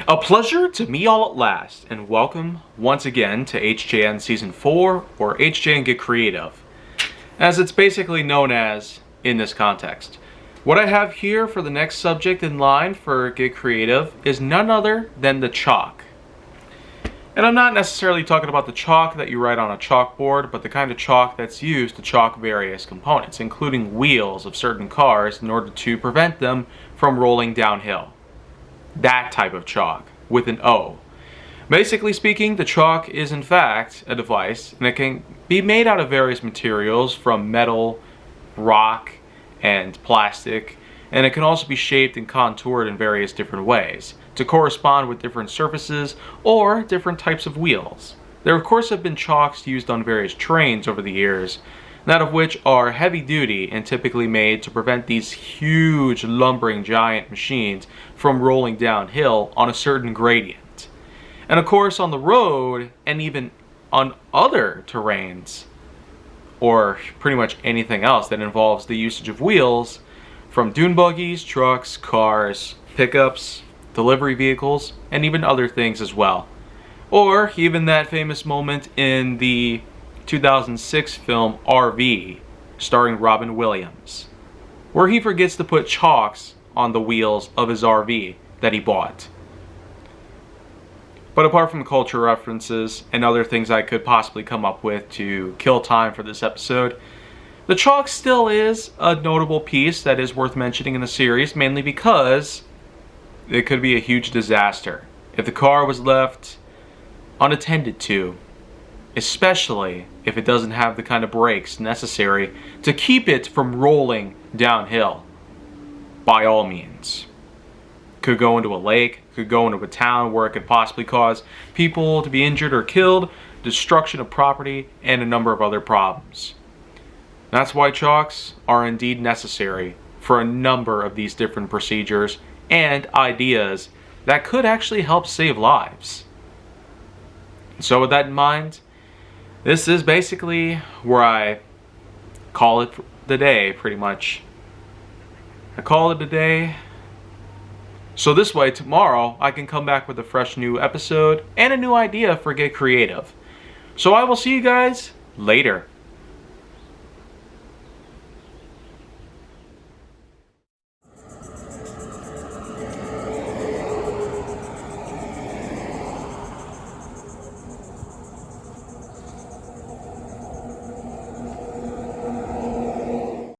A pleasure to meet y'all at last, and welcome once again to HJN Season 4, or HJN Get Creative, as it's basically known as in this context. What I have here for the next subject in line for Get Creative is none other than the Chock. And I'm not necessarily talking about the chalk that you write on a chalkboard, but the kind of chalk that's used to chalk various components, including wheels of certain cars in order to prevent them from rolling downhill. That type of chalk, with an O. Basically speaking, the chalk is in fact a device, and it can be made out of various materials from metal, rock, and plastic, and it can also be shaped and contoured in various different ways to correspond with different surfaces or different types of wheels. There of course have been chalks used on various trains over the years, none of which are heavy duty and typically made to prevent these huge lumbering giant machines from rolling downhill on a certain gradient. And of course on the road and even on other terrains, or pretty much anything else that involves the usage of wheels, from dune buggies, trucks, cars, pickups, delivery vehicles, and even other things as well. Or even that famous moment in the 2006 film RV, starring Robin Williams, where he forgets to put chocks on the wheels of his RV that he bought. But apart from culture references and other things I could possibly come up with to kill time for this episode, the chalk still is a notable piece that is worth mentioning in the series, mainly because it could be a huge disaster if the car was left unattended to, especially if it doesn't have the kind of brakes necessary to keep it from rolling downhill. By all means. Could go into a lake, could go into a town where it could possibly cause people to be injured or killed, destruction of property, and a number of other problems. That's why chalks are indeed necessary for a number of these different procedures and ideas that could actually help save lives. So with that in mind, this is basically where I call it the day, pretty much. I call it a day. So this way, tomorrow, I can come back with a fresh new episode and a new idea for Get Creative. So I will see you guys later.